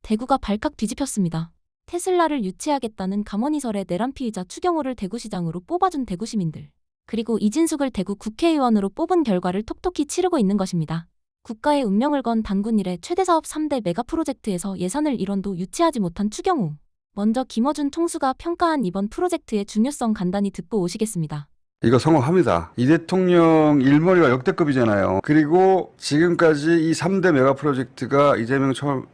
대구가 발칵 뒤집혔습니다. 테슬라를 유치하겠다는 감언이설에 내란 피의자 추경호를 대구시장으로 뽑아준 대구 시민들. 그리고 이진숙을 대구 국회의원으로 뽑은 결과를 톡톡히 치르고 있는 것입니다. 국가의 운명을 건 단군 이래 최대 사업 3대 메가 프로젝트에서 예산을 1원도 유치하지 못한 추경호. 먼저 김어준 총수가 평가한 이번 프로젝트의 중요성 간단히 듣고 오시겠습니다. 이거 성공합니다. 이 대통령 일머리가 역대급이잖아요. 그리고 지금까지 이 3대 메가 프로젝트가 이재명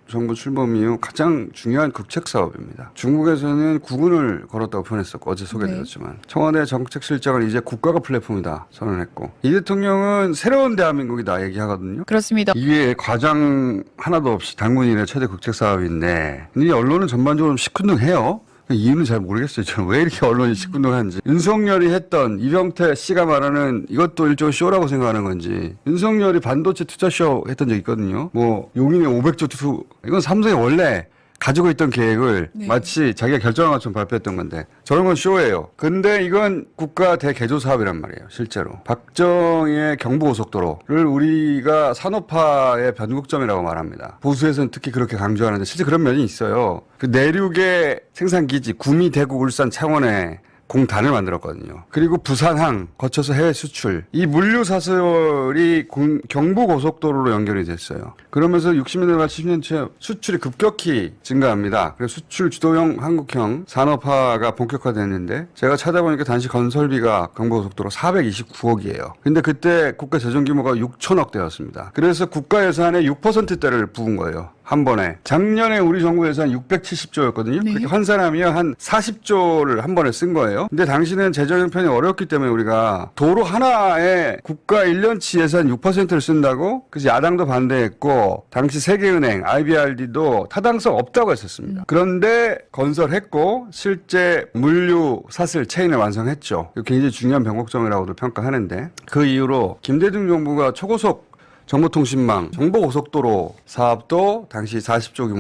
정부 출범 이후 가장 중요한 국책 사업입니다. 중국에서는 국운을 걸었다고 표현했었고 어제 소개드렸지만 청와대 정책실장을 이제 국가가 플랫폼이다 선언했고 이 대통령은 새로운 대한민국이다 얘기하거든요. 그렇습니다. 이게 과장 하나도 없이 당군 이래 최대 국책 사업인데 이 언론은 전반적으로 시큰둥해요. 이유는 잘 모르겠어요. 저는 왜 이렇게 언론이 시큰둥한지. 윤석열이 했던 이병태 씨가 말하는 이것도 일종의 쇼라고 생각하는 건지. 윤석열이 반도체 투자쇼 했던 적 있거든요. 뭐 용인에 500조 투. 이건 삼성이 원래 가지고 있던 계획을 마치 자기가 결정한 것처럼 발표했던 건데 저런 건 쇼예요. 근데 이건 국가 대개조 사업이란 말이에요. 실제로. 박정희의 경부고속도로를 우리가 산업화의 변곡점이라고 말합니다. 보수에서는 특히 그렇게 강조하는데 실제 그런 면이 있어요. 그 내륙의 생산기지 구미, 대구, 울산, 창원에 공단을 만들었거든요. 그리고 부산항 거쳐서 해외 수출. 이 물류 사설이 경부고속도로로 연결이 됐어요. 그러면서 60년대 말 70년대 초 수출이 급격히 증가합니다. 그래서 수출 주도형 한국형 산업화가 본격화됐는데 제가 찾아보니까 당시 건설비가 경부고속도로 429억이에요. 근데 그때 국가 재정 규모가 6천억 대였습니다. 그래서 국가 예산의 6%대를 부은 거예요. 한 번에. 작년에 우리 정부 예산 670조였거든요. 네. 그렇게 환산하면 한 40조를 한 번에 쓴 거예요. 근데 당시는 재정 형편이 어렵기 때문에 우리가 도로 하나에 국가 1년치 예산 6%를 쓴다고 그래서 야당도 반대했고 당시 세계은행, IBRD도 타당성 없다고 했었습니다. 그런데 건설했고 실제 물류 사슬 체인을 완성했죠. 굉장히 중요한 변곡점이라고도 평가하는데 그 이후로 김대중 정부가 초고속 정보통신망, 정보고속도로 사업도 당시 40조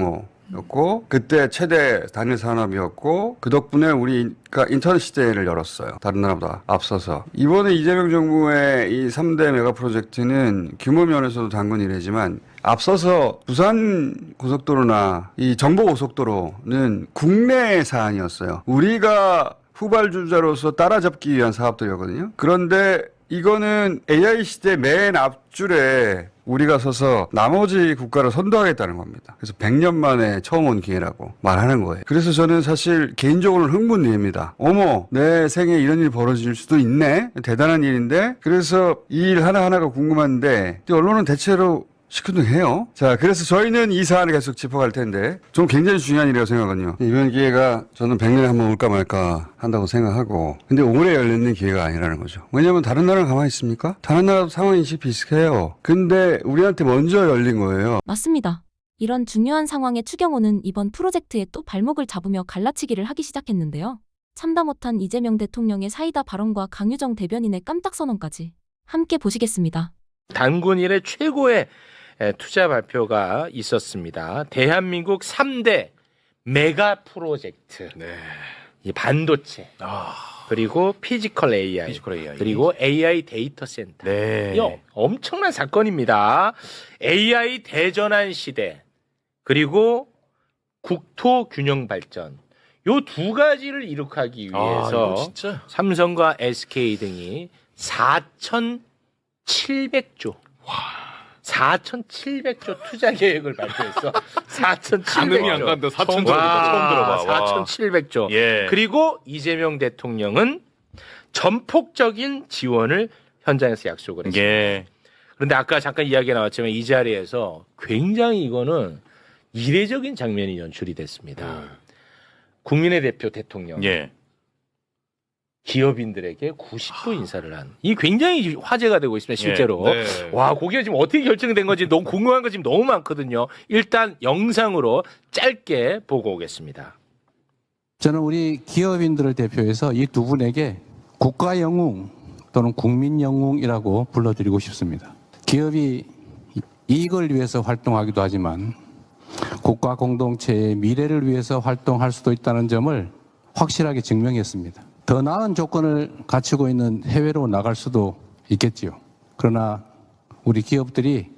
규모였고 그때 최대 단일 산업이었고 그 덕분에 우리가 인터넷 시대를 열었어요. 다른 나라보다 앞서서. 이번에 이재명 정부의 이 3대 메가 프로젝트는 규모 면에서도 당군 이래지만 앞서서 부산 고속도로나 이 정보고속도로는 국내 사안이었어요. 우리가 후발주자로서 따라잡기 위한 사업들이었거든요. 그런데 이거는 AI 시대 맨 앞줄에 우리가 서서 나머지 국가를 선도하겠다는 겁니다. 그래서 100년 만에 처음 온 기회라고 말하는 거예요. 그래서 저는 사실 개인적으로는 흥분됩니다. 어머, 내 생에 이런 일이 벌어질 수도 있네? 대단한 일인데? 그래서 이 일 하나하나가 궁금한데 언론은 대체로 시큰둥해요. 자, 그래서 저희는 이 사안을 계속 짚어갈 텐데 좀 굉장히 중요한 일이라고 생각하거든요. 이번 기회가 저는 100년에 한 번 올까 말까 한다고 생각하고 근데 올해 열리는 기회가 아니라는 거죠. 왜냐하면 다른 나라는 가만히 있습니까? 다른 나라도 상황인식 비슷해요. 근데 우리한테 먼저 열린 거예요. 맞습니다. 이런 중요한 상황에 추경호는 이번 프로젝트에 또 발목을 잡으며 갈라치기를 하기 시작했는데요. 참다 못한 이재명 대통령의 사이다 발언과 강유정 대변인의 깜짝 선언까지 함께 보시겠습니다. 단군 이래 최고의 투자 발표가 있었습니다. 대한민국 3대 메가 프로젝트. 네. 이 반도체. 그리고 피지컬 AI. 그리고 AI 데이터 센터. 네. 엄청난 사건입니다. AI 대전환 시대. 그리고 국토 균형 발전. 요 두 가지를 이룩하기 위해서 진짜? 삼성과 SK 등이 4,700조. 4,700조 투자 계획을 발표했어. 4,700조. 가늠이 안 간다. 4,000조. 처음 들어봐. 4,700조. 예. 그리고 이재명 대통령은 전폭적인 지원을 현장에서 약속을 했습니다. 예. 그런데 아까 잠깐 이야기가 나왔지만 이 자리에서 굉장히 이거는 이례적인 장면이 연출이 됐습니다. 국민의 대표 대통령. 예. 기업인들에게 90도 인사를 한. 이 굉장히 화제가 되고 있습니다. 실제로. 네. 와, 그게 지금 어떻게 결정된 건지 너무 궁금한 거 지금 너무 많거든요. 일단 영상으로 짧게 보고 오겠습니다. 저는 우리 기업인들을 대표해서 이 두 분에게 국가 영웅 또는 국민 영웅이라고 불러드리고 싶습니다. 기업이 이익을 위해서 활동하기도 하지만 국가 공동체의 미래를 위해서 활동할 수도 있다는 점을 확실하게 증명했습니다. 더 나은 조건을 갖추고 있는 해외로 나갈 수도 있겠지요. 그러나 우리 기업들이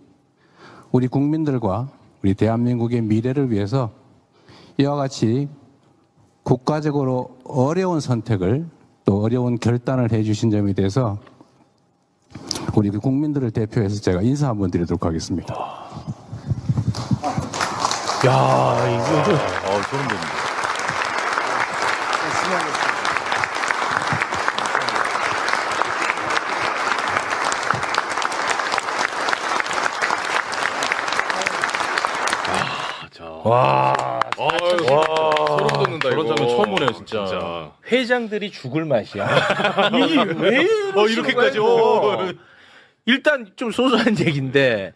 우리 국민들과 우리 대한민국의 미래를 위해서 이와 같이 국가적으로 어려운 선택을 또 어려운 결단을 해주신 점에 대해서 우리 국민들을 대표해서 제가 인사 한번 드리도록 하겠습니다. 야, 이거 좀 소름 돋는다. 와. 소름 돋는다. 저런 이거. 장면 처음 보네요, 진짜. 회장들이 죽을 맛이야. 이게 왜 이렇게까지. 일단 좀 소소한 얘기인데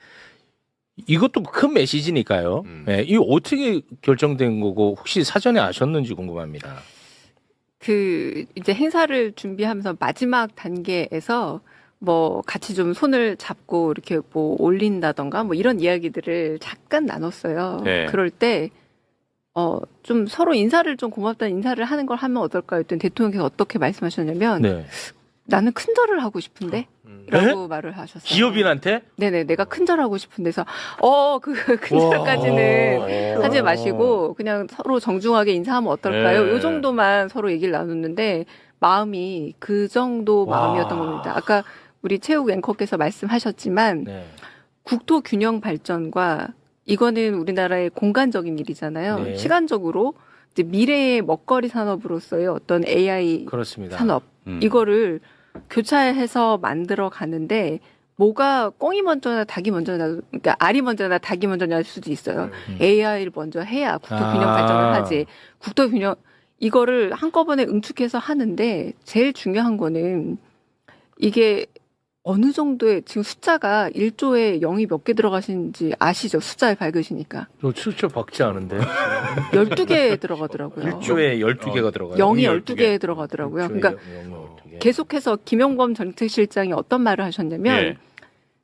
이것도 큰 메시지니까요. 네, 이거 어떻게 결정된 거고 혹시 사전에 아셨는지 궁금합니다. 그 이제 행사를 준비하면서 마지막 단계에서 뭐 같이 좀 손을 잡고 이렇게 뭐 올린다던가 뭐 이런 이야기들을 잠깐 나눴어요. 네. 그럴 때 좀 서로 인사를 좀 고맙다는 인사를 하는 걸 하면 어떨까요? 했더니 대통령께서 어떻게 말씀하셨냐면 네. 나는 큰절을 하고 싶은데 라고 말을 하셨어요. 기업인한테? 네네, 내가 큰절하고 싶은데서 그 큰절까지는 하지 마시고 그냥 서로 정중하게 인사하면 어떨까요? 네. 요 정도만 서로 얘기를 나눴는데 마음이 그 정도 마음이었던 겁니다. 아까 우리 최욱 앵커께서 말씀하셨지만 네. 국토 균형 발전과 이거는 우리나라의 공간적인 일이잖아요. 네. 시간적으로 이제 미래의 먹거리 산업으로서의 어떤 AI 그렇습니다. 산업 이거를 교차해서 만들어 가는데 뭐가 꽁이 먼저나 닭이 먼저나 그러니까 알이 먼저나 닭이 먼저냐일 수도 있어요. AI를 먼저 해야 국토 균형 발전을 하지. 국토 균형 이거를 한꺼번에 응축해서 하는데 제일 중요한 거는 이게 어느 정도의 지금 숫자가 1조에 0이 몇 개 들어가시는지 아시죠? 숫자에 밝으시니까. 저 출처 박지 않은데. 12개 들어가더라고요. 1조에 12개가 들어가요. 0이 12개 들어가더라고요. 그러니까 계속해서 김용범 정책실장이 어떤 말을 하셨냐면 예.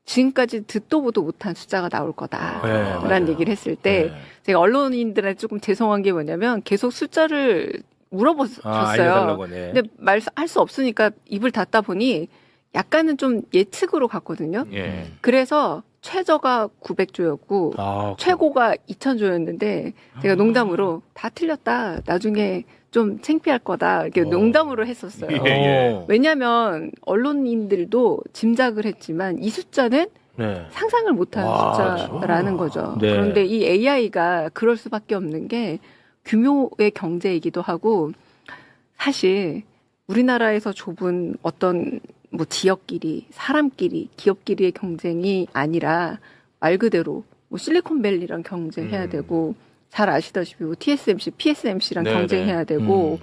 지금까지 듣도 보도 못한 숫자가 나올 거다라는 네, 얘기를 했을 때 제가 언론인들한테 조금 죄송한 게 뭐냐면 계속 숫자를 물어보셨어요. 알려달라고. 네. 근데 말할 수 없으니까 입을 닫다 보니 약간은 좀 예측으로 갔거든요. 예. 그래서 최저가 900조였고 최고가 2,000조였는데 제가 농담으로 다 틀렸다. 나중에 좀 창피할 거다. 이렇게 농담으로 했었어요. 예. 왜냐하면 언론인들도 짐작을 했지만 이 숫자는 네. 상상을 못한 숫자라는 거죠. 네. 그런데 이 AI가 그럴 수밖에 없는 게 규모의 경제이기도 하고 사실 우리나라에서 좁은 어떤 뭐 지역끼리, 사람끼리, 기업끼리의 경쟁이 아니라 말 그대로 뭐 실리콘밸리랑 경쟁해야 되고 잘 아시다시피 뭐 TSMC, PSMC랑 네네. 경쟁해야 되고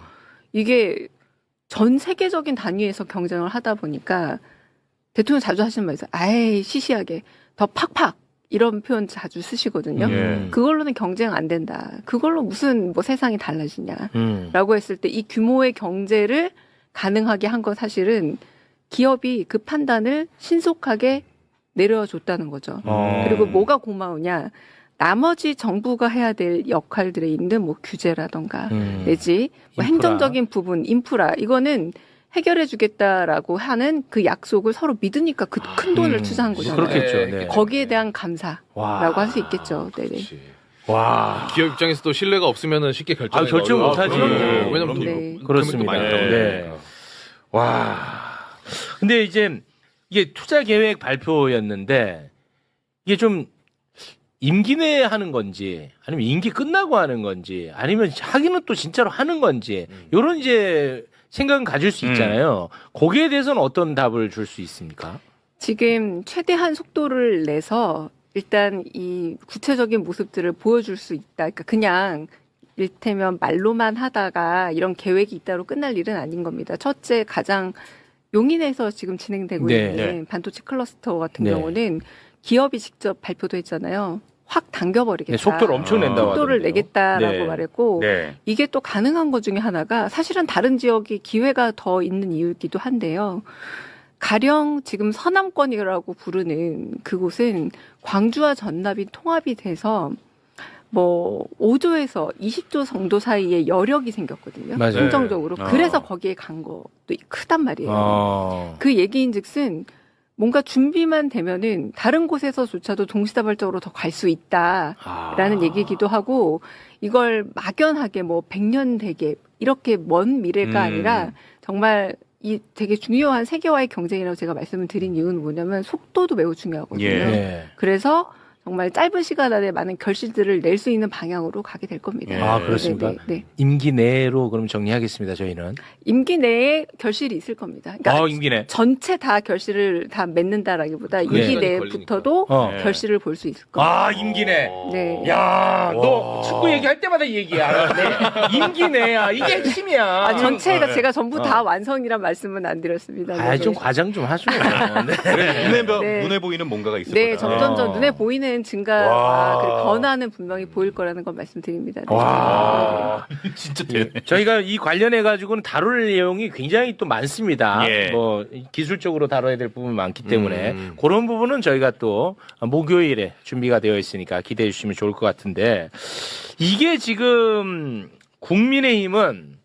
이게 전 세계적인 단위에서 경쟁을 하다 보니까 대통령 자주 하시는 말이 있어요. 아이 시시하게 더 팍팍 이런 표현 자주 쓰시거든요. 그걸로는 경쟁 안 된다. 그걸로 무슨 뭐 세상이 달라지냐라고 했을 때 이 규모의 경제를 가능하게 한 건 사실은 기업이 그 판단을 신속하게 내려줬다는 거죠. 그리고 뭐가 고마우냐. 나머지 정부가 해야 될 역할들에 있는 뭐 규제라던가 내지 뭐 인프라. 행정적인 부분, 인프라 이거는 해결해 주겠다라고 하는 그 약속을 서로 믿으니까 그 큰 돈을 투자한 거잖아요. 그렇겠죠. 네. 거기에 대한 감사라고 할 수 있겠죠. 네네. 와. 기업 입장에서도 신뢰가 없으면은 쉽게 결정. 결정 못하지. 왜냐면 네. 그렇습니다. 많이 네. 들어가니까. 와. 근데 이제 이게 투자 계획 발표였는데 이게 좀 임기 내에 하는 건지 아니면 임기 끝나고 하는 건지 아니면 하기는 또 진짜로 하는 건지 이런 이제 생각은 가질 수 있잖아요. 거기에 대해서는 어떤 답을 줄 수 있습니까? 지금 최대한 속도를 내서 일단 이 구체적인 모습들을 보여줄 수 있다. 그러니까 그냥 이를테면 말로만 하다가 이런 계획이 있다로 끝날 일은 아닌 겁니다. 첫째, 가장 용인에서 지금 진행되고 네. 있는 반도체 클러스터 같은 네. 경우는 기업이 직접 발표도 했잖아요. 확 당겨버리겠다. 네, 속도를 엄청 낸다고 속도를 하던데요. 내겠다라고 네. 말했고 네. 이게 또 가능한 것 중에 하나가 사실은 다른 지역이 기회가 더 있는 이유이기도 한데요. 가령 지금 서남권이라고 부르는 그곳은 광주와 전남이 통합이 돼서 뭐 5조에서 20조 정도 사이에 여력이 생겼거든요. 맞아요. 행정적으로. 그래서 거기에 간 것도 크단 말이에요. 그 얘기인즉슨 뭔가 준비만 되면은 다른 곳에서조차도 동시다발적으로 더 갈 수 있다라는 얘기이기도 하고 이걸 막연하게 뭐 100년 대계 이렇게 먼 미래가 아니라 정말 이 되게 중요한 세계화의 경쟁이라고 제가 말씀을 드린 이유는 뭐냐면 속도도 매우 중요하거든요. 예. 그래서 정말 짧은 시간 안에 많은 결실들을 낼 수 있는 방향으로 가게 될 겁니다. 아, 그렇습니까? 네. 임기 내로 그럼 정리하겠습니다. 저희는. 임기 내에 결실이 있을 겁니다. 그러니까 임기 내. 전체 다 결실을 다 맺는다라기보다 임기 시간이 내부터도 걸리니까. 결실을 볼 수 있을 겁니다. 임기 내. 네. 야, 너 축구 얘기할 때마다 이 얘기야. 네. 임기 내야. 이게 핵심이야. 전체가 제가 전부 다 완성이란 말씀은 안 드렸습니다. 네. 좀 과장 좀 하죠. 네. 눈에 보이는 뭔가가 있을 네, 거다. 점점점 눈에 보이는 증가와 그리고 변화는 분명히 보일 거라는 걸 말씀드립니다. 네. 와. 진짜 예. 저희가 이 관련해 가지고는 다룰 내용이 굉장히 또 많습니다. 예. 뭐 기술적으로 다뤄야 될 부분이 많기 때문에 그런 부분은 저희가 또 목요일에 준비가 되어 있으니까 기대해 주시면 좋을 것 같은데 이게 지금 국민의힘은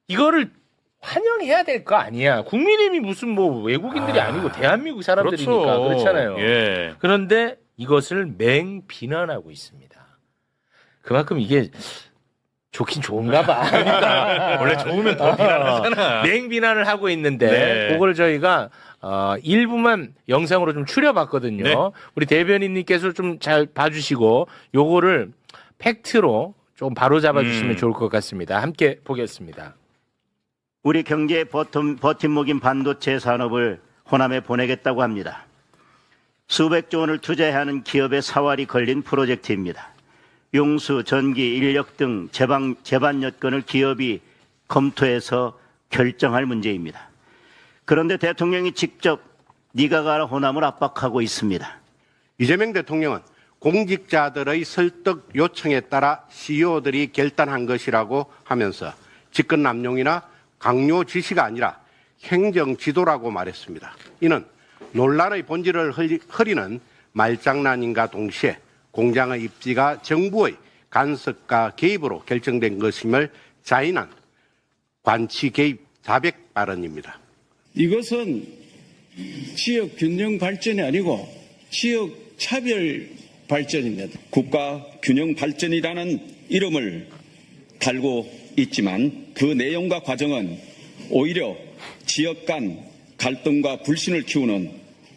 이거를 환영해야 될 거 아니야. 국민의힘이 무슨 뭐 외국인들이 아니고 대한민국 사람들이니까 그렇잖아요. 예. 그런데 이것을 맹비난하고 있습니다. 그만큼 이게 좋긴 좋은가 봐. 그러니까 원래 좋으면 더 비난하잖아. 맹비난을 하고 있는데 네. 그걸 저희가 일부만 영상으로 좀 추려봤거든요. 네. 우리 대변인님께서 좀 잘 봐주시고 요거를 팩트로 좀 바로 잡아주시면 좋을 것 같습니다. 함께 보겠습니다. 우리 경제의 버팀목인 반도체 산업을 호남에 보내겠다고 합니다. 수백조 원을 투자해야 하는 기업의 사활이 걸린 프로젝트입니다. 용수, 전기, 인력 등 제반 여건을 기업이 검토해서 결정할 문제입니다. 그런데 대통령이 직접 네가 가라 호남을 압박하고 있습니다. 이재명 대통령은 공직자들의 설득 요청에 따라 CEO들이 결단한 것이라고 하면서 직권 남용이나 강요 지시가 아니라 행정 지도라고 말했습니다. 이는 논란의 본질을 흐리는 말장난인가 동시에 공장의 입지가 정부의 간섭과 개입으로 결정된 것임을 자인한 관치 개입 자백 발언입니다. 이것은 지역 균형 발전이 아니고 지역 차별 발전입니다. 국가 균형 발전이라는 이름을 달고 있지만 그 내용과 과정은 오히려 지역 간 갈등과 불신을 키우는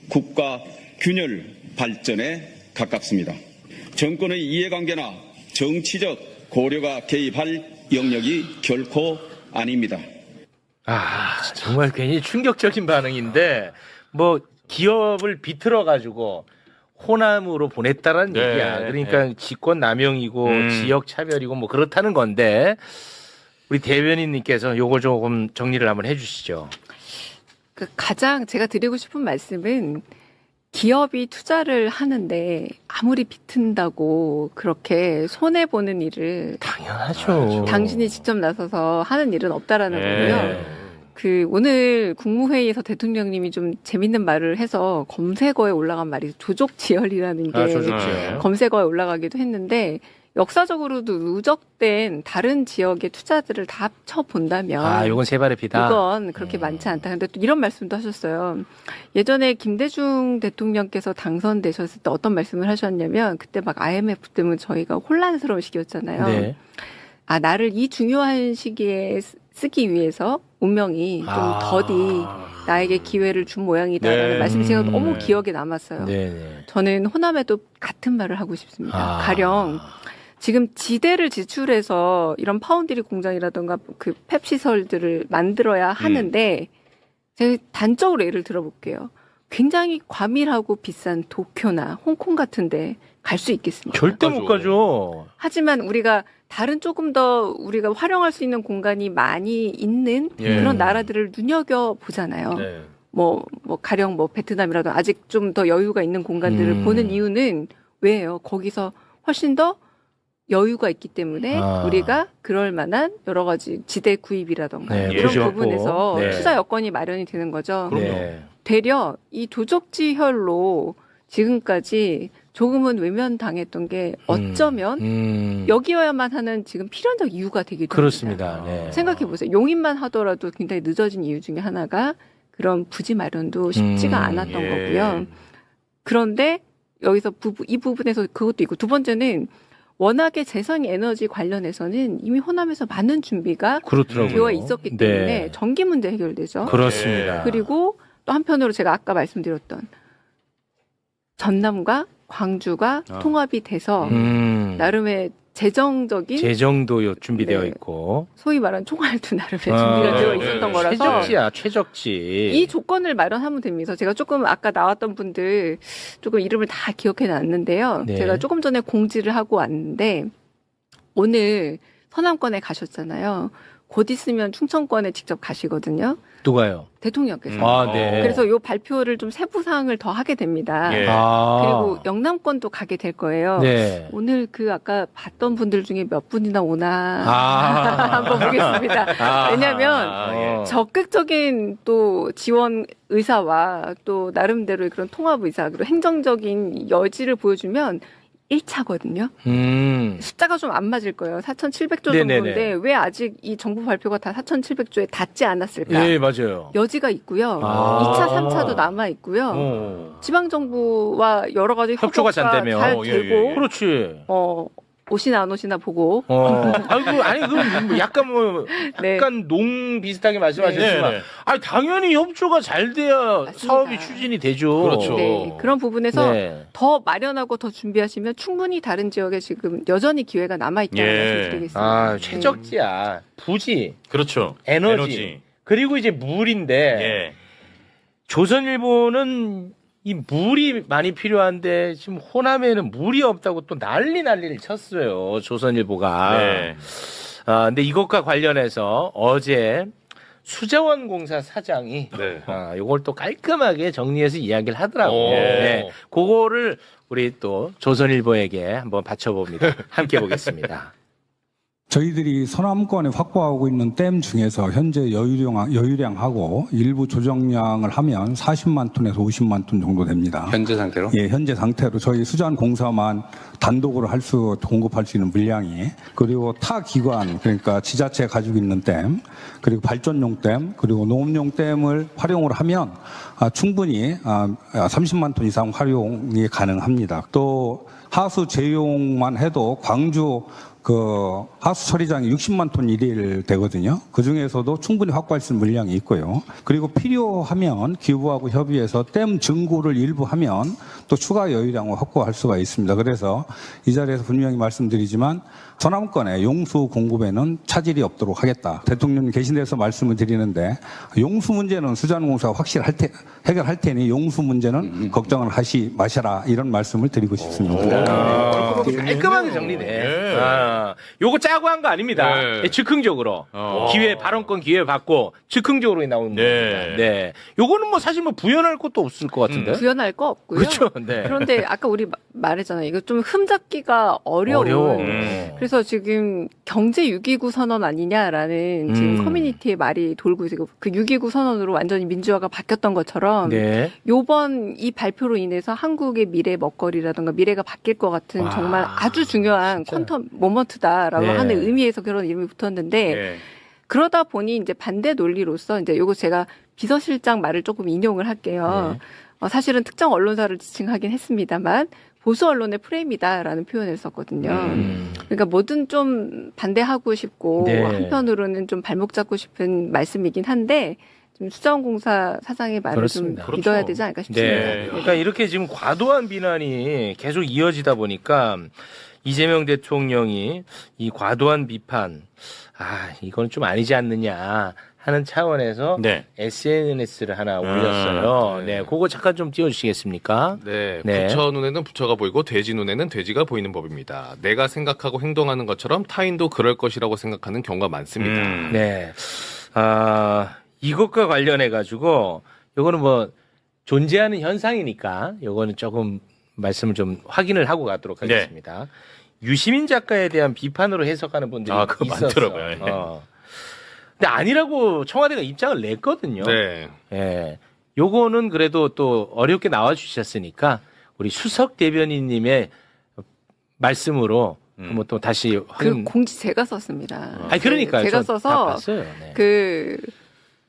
국가 균열 발전에 가깝습니다. 정권의 이해관계나 정치적 고려가 개입할 영역이 결코 아닙니다. 정말 괜히 충격적인 반응인데 뭐 기업을 비틀어 가지고 호남으로 보냈다라는 네, 얘기야. 그러니까 직권 남용이고 지역 차별이고 뭐 그렇다는 건데 우리 대변인님께서 요걸 조금 정리를 한번 해주시죠. 그 가장 제가 드리고 싶은 말씀은 기업이 투자를 하는데 아무리 비튼다고 그렇게 손해 보는 일을 당연하죠. 당신이 직접 나서서 하는 일은 없다라는 네. 거고요. 그 오늘 국무회의에서 대통령님이 좀 재밌는 말을 해서 검색어에 올라간 말이 조족지혈이라는 게 조족지혈. 검색어에 올라가기도 했는데 역사적으로도 누적된 다른 지역의 투자들을 다 합쳐 본다면 요건 세 발의 피다. 이건 그렇게 많지 않다. 근데 또 이런 말씀도 하셨어요. 예전에 김대중 대통령께서 당선되셨을 때 어떤 말씀을 하셨냐면 그때 막 IMF 때문에 저희가 혼란스러운 시기였잖아요. 네. 나를 이 중요한 시기에 쓰기 위해서 운명이 좀 더디 나에게 기회를 준 모양이다라는 네. 말씀이 제가 너무 기억에 남았어요. 네. 저는 호남에도 같은 말을 하고 싶습니다. 가령 지금 지대를 지출해서 이런 파운드리 공장이라든가 그 펩 시설들을 만들어야 하는데 제가 단적으로 예를 들어볼게요. 굉장히 과밀하고 비싼 도쿄나 홍콩 같은데 갈 수 있겠습니까? 절대 못 가죠. 하지만 우리가 다른 조금 더 우리가 활용할 수 있는 공간이 많이 있는 그런 나라들을 눈여겨 보잖아요. 네. 뭐 가령 뭐 베트남이라도 아직 좀 더 여유가 있는 공간들을 보는 이유는 왜예요? 거기서 훨씬 더 여유가 있기 때문에 우리가 그럴 만한 여러 가지 지대 구입이라던가 네, 이런 그렇죠. 부분에서 네. 투자 여건이 마련이 되는 거죠. 네. 되려 이 도적지혈로 지금까지 조금은 외면당했던 게 어쩌면 여기여야만 하는 지금 필연적 이유가 되기도 합니다. 그렇습니다. 네. 생각해 보세요. 용인만 하더라도 굉장히 늦어진 이유 중에 하나가 그런 부지 마련도 쉽지가 않았던 예. 거고요. 그런데 여기서 이 부분에서 그것도 있고 두 번째는 워낙에 재생에너지 관련해서는 이미 호남에서 많은 준비가 그렇더라고요. 되어 있었기 때문에 네. 전기 문제 해결되죠. 그렇습니다. 그리고 또 한편으로 제가 아까 말씀드렸던 전남과 광주가 통합이 돼서 나름의 재정적인 재정도 준비되어 네. 있고 소위 말하는 총알도 나름의 준비가 되어 있었던 거라서 최적지야 최적지. 이 조건을 마련하면 됩니다. 제가 조금 아까 나왔던 분들 조금 이름을 다 기억해 놨는데요. 네. 제가 조금 전에 공지를 하고 왔는데 오늘 서남권에 가셨잖아요. 곧 있으면 충청권에 직접 가시거든요. 누가요? 대통령께서. 아, 네. 그래서 요 발표를 좀 세부 사항을 더 하게 됩니다. 예. 그리고 영남권도 가게 될 거예요. 네. 오늘 그 아까 봤던 분들 중에 몇 분이나 오나 한번 아. 보겠습니다. 왜냐하면 어. 적극적인 또 지원 의사와 또 나름대로의 그런 통합 의사 그리고 행정적인 여지를 보여주면 1차거든요. 숫자가 좀 안 맞을 거예요. 4,700조 네네네. 정도인데 왜 아직 이 정부 발표가 다 4,700조에 닿지 않았을까? 예, 맞아요. 여지가 있고요. 아. 2차, 3차도 남아 있고요. 지방 정부와 여러 가지 협조가 잘 되면. 잘 예, 예, 되고 예. 그렇지. 오시나 안 오시나 보고 아니, 그 약간 네. 약간 농 비슷하게 말씀하셨지만, 네, 네. 아니 당연히 협조가 잘 돼야 맞습니다. 사업이 추진이 되죠. 그렇죠. 네, 그런 부분에서 네. 더 마련하고 더 준비하시면 충분히 다른 지역에 지금 여전히 기회가 남아 있다는 예. 말씀드리겠습니다. 아, 네. 최적지야. 부지, 그렇죠. 에너지. 그리고 이제 물인데 예. 조선일보는 이 물이 많이 필요한데 지금 호남에는 물이 없다고 또 난리를 쳤어요. 조선일보가. 네. 근데 이것과 관련해서 어제 수자원 공사 사장이 네. 이걸 또 깔끔하게 정리해서 이야기를 하더라고요. 오. 네. 그거를 우리 또 조선일보에게 한번 바쳐봅니다. 함께 보겠습니다. 저희들이 서남권에 확보하고 있는 댐 중에서 현재 여유량하고 일부 조정량을 하면 40만 톤에서 50만 톤 정도 됩니다. 현재 상태로? 예, 현재 상태로 저희 수자원공사만 단독으로 공급할 수 있는 물량이, 그리고 타 기관, 그러니까 지자체 가지고 있는 댐, 그리고 발전용 댐, 그리고 농업용 댐을 활용을 하면 충분히 30만 톤 이상 활용이 가능합니다. 또 하수 제용만 해도 광주 하수 처리장이 60만 톤 일일 되거든요. 그 중에서도 충분히 확보할 수 있는 물량이 있고요. 그리고 필요하면 기부하고 협의해서 댐 증고를 일부 하면 또 추가 여유량을 확보할 수가 있습니다. 그래서 이 자리에서 분명히 말씀드리지만 서남권의 용수 공급에는 차질이 없도록 하겠다. 대통령님 계신 데서 말씀을 드리는데 용수 문제는 수자원공사가 확실히 해결할 테니 용수 문제는 걱정을 하시 마셔라, 이런 말씀을 드리고 싶습니다. 깔끔하게 정리네. 요거 짜고 한 거 아닙니다. 네. 즉흥적으로 발언권 기회 받고 즉흥적으로 나오는 겁니다. 네. 요거는 뭐 사실 뭐 부연할 것도 없을 것 같은데. 구현할 거 없고요. 그렇죠. 네. 그런데 아까 우리 말했잖아요. 이거 좀 흠잡기가 어려워. 그래서 지금 경제 6.29 선언 아니냐라는 지금 커뮤니티에 말이 돌고 있고, 그 6.29 선언으로 완전히 민주화가 바뀌었던 것처럼 네. 요번 이 발표로 인해서 한국의 미래 먹거리라든가 미래가 바뀔 것 같은 정말 아주 중요한 퀀텀 모먼트다라고 네. 하는 의미에서 그런 이름이 붙었는데 예. 그러다 보니 이제 반대 논리로서 이제 요거 제가 비서실장 말을 조금 인용을 할게요. 사실은 특정 언론사를 지칭하긴 했습니다만 보수 언론의 프레임이다라는 표현을 썼거든요. 그러니까 뭐든 좀 반대하고 싶고 네. 한편으로는 좀 발목 잡고 싶은 말씀이긴 한데 좀 수자원공사 사장의 말을 그렇습니다. 좀 믿어야 되지 않을까 싶습니다. 네. 그러니까 이렇게 지금 과도한 비난이 계속 이어지다 보니까 이재명 대통령이 이 과도한 비판, 이건 좀 아니지 않느냐 하는 차원에서 네. SNS를 하나 올렸어요. 네. 그거 잠깐 좀 띄워주시겠습니까? 네, 네. 부처 눈에는 부처가 보이고 돼지 눈에는 돼지가 보이는 법입니다. 내가 생각하고 행동하는 것처럼 타인도 그럴 것이라고 생각하는 경우가 많습니다. 네. 이것과 관련해 가지고 요거는 뭐 존재하는 현상이니까 요거는 조금 말씀을 좀 확인을 하고 가도록 하겠습니다. 유시민 작가에 대한 비판으로 해석하는 분들이 그거 있었어. 많더라고요. 근데 아니라고 청와대가 입장을 냈거든요. 네. 예. 요거는 그래도 또 어렵게 나와 주셨으니까 우리 수석 대변인님의 말씀으로 한번 또 다시 그 공지 제가 썼습니다. 그러니까요. 제가 저 다 써서 봤어요. 네. 그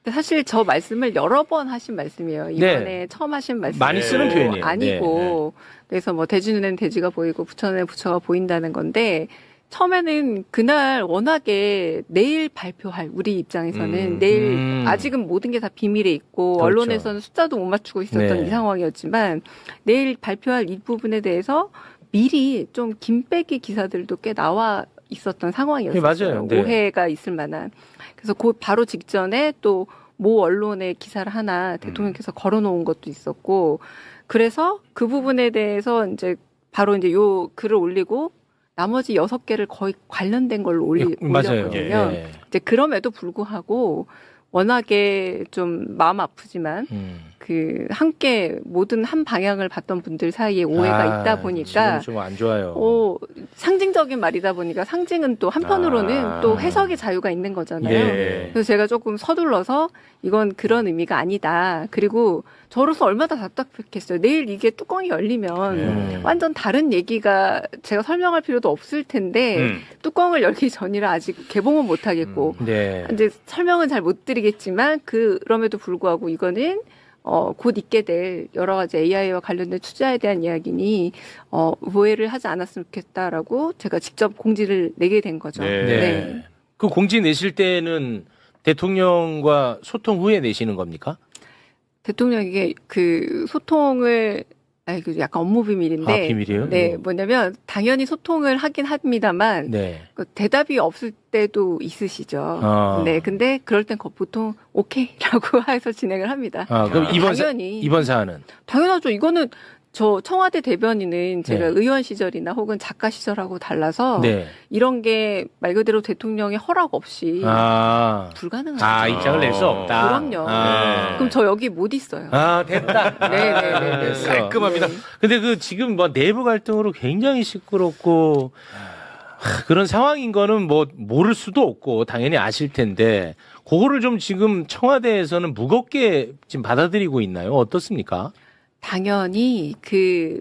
근데 사실 저 말씀을 여러 번 하신 말씀이에요. 이번에 처음 하신 말씀. 많이 쓰는 표현이에요. 아니고. 그래서 뭐 대지 눈에는 대지가 보이고 부처 눈에는 부처가 보인다는 건데 처음에는 그날 워낙에 내일 발표할 우리 입장에서는 내일 아직은 모든 게 다 비밀에 있고 그렇죠. 언론에서는 숫자도 못 맞추고 있었던 네. 이 상황이었지만 내일 발표할 이 부분에 대해서 미리 좀 김빼기 기사들도 꽤 나와 있었던 상황이었어요. 네, 맞아요. 네. 오해가 있을 만한. 그래서 그 바로 직전에 또 모 언론의 기사를 하나 대통령께서 걸어놓은 것도 있었고 그래서 그 부분에 대해서 이제 바로 이제 요 글을 올리고 나머지 6개를 거의 관련된 걸로 맞아요. 올렸거든요. 예. 이제 그럼에도 불구하고 워낙에 좀 마음 아프지만 그 함께 모든 한 방향을 봤던 분들 사이에 오해가 있다 보니까 좀 안 좋아요. 상징적인 말이다 보니까 상징은 또 한편으로는 또 해석의 자유가 있는 거잖아요. 예. 그래서 제가 조금 서둘러서 이건 그런 의미가 아니다. 그리고 저로서 얼마나 답답했겠어요. 내일 이게 뚜껑이 열리면 완전 다른 얘기가 제가 설명할 필요도 없을 텐데 뚜껑을 열기 전이라 아직 개봉은 못 하겠고 네. 이제 설명은 잘 못 드리겠지만 그럼에도 불구하고 이거는 곧 있게 될 여러 가지 AI와 관련된 투자에 대한 이야기니 오해를 하지 않았으면 좋겠다라고 제가 직접 공지를 내게 된 거죠. 네. 그 공지 내실 때는 대통령과 소통 후에 내시는 겁니까? 대통령에게 그 소통을 그 약간 업무 비밀인데. 아, 비밀이에요? 네, 뭐냐면 당연히 소통을 하긴 합니다만 네. 그 대답이 없을 때도 있으시죠. 네, 근데 그럴 땐 보통 오케이라고 해서 진행을 합니다. 그럼 당연히 이번 사안은 당연하죠. 이거는 저 청와대 대변인은 제가 네. 의원 시절이나 혹은 작가 시절하고 달라서 네. 이런 게 말 그대로 대통령의 허락 없이 불가능하죠. 입장을 낼 수 없다. 그럼요. 그럼 저 여기 못 있어요. 됐다. 네네네. 됐어. 깔끔합니다. 근데 그 지금 뭐 내부 갈등으로 굉장히 시끄럽고 그런 상황인 거는 뭐 모를 수도 없고 당연히 아실 텐데 그거를 좀 지금 청와대에서는 무겁게 지금 받아들이고 있나요? 어떻습니까? 당연히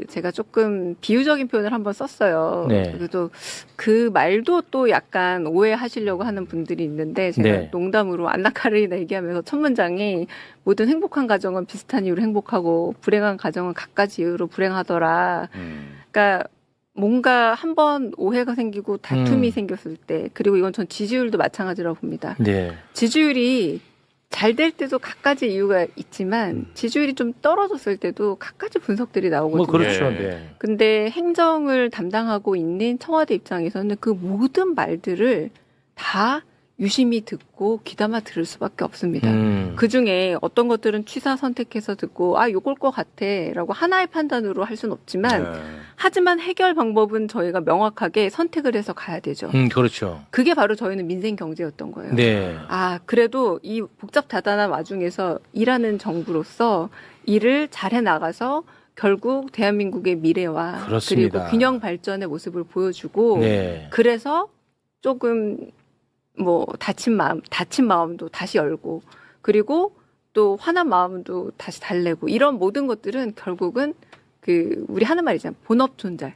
제가 조금 비유적인 표현을 한번 썼어요. 네. 그래도 그 말도 또 약간 오해하시려고 하는 분들이 있는데 제가 네. 농담으로 안나카르이나 얘기하면서 첫 문장이 모든 행복한 가정은 비슷한 이유로 행복하고 불행한 가정은 갖가지 이유로 불행하더라. 그러니까 뭔가 한번 오해가 생기고 다툼이 생겼을 때 그리고 이건 전 지지율도 마찬가지라고 봅니다. 네. 지지율이 잘 될 때도 갖가지 이유가 있지만 지지율이 좀 떨어졌을 때도 갖가지 분석들이 나오거든요. 뭐 그렇죠. 네. 근데 행정을 담당하고 있는 청와대 입장에서는 그 모든 말들을 다 유심히 듣고 귀담아 들을 수밖에 없습니다. 그중에 어떤 것들은 취사 선택해서 듣고 요걸 것 같아라고 하나의 판단으로 할 수는 없지만 하지만 해결 방법은 저희가 명확하게 선택을 해서 가야 되죠. 그렇죠. 그게 바로 저희는 민생 경제였던 거예요. 네. 그래도 이 복잡다단한 와중에서 일하는 정부로서 일을 잘해 나가서 결국 대한민국의 미래와 그렇습니다. 그리고 균형 발전의 모습을 보여주고 네. 그래서 조금 뭐 다친 마음도 다시 열고 그리고 또 화난 마음도 다시 달래고 이런 모든 것들은 결국은 우리 하는 말이잖아요. 본업 존잘.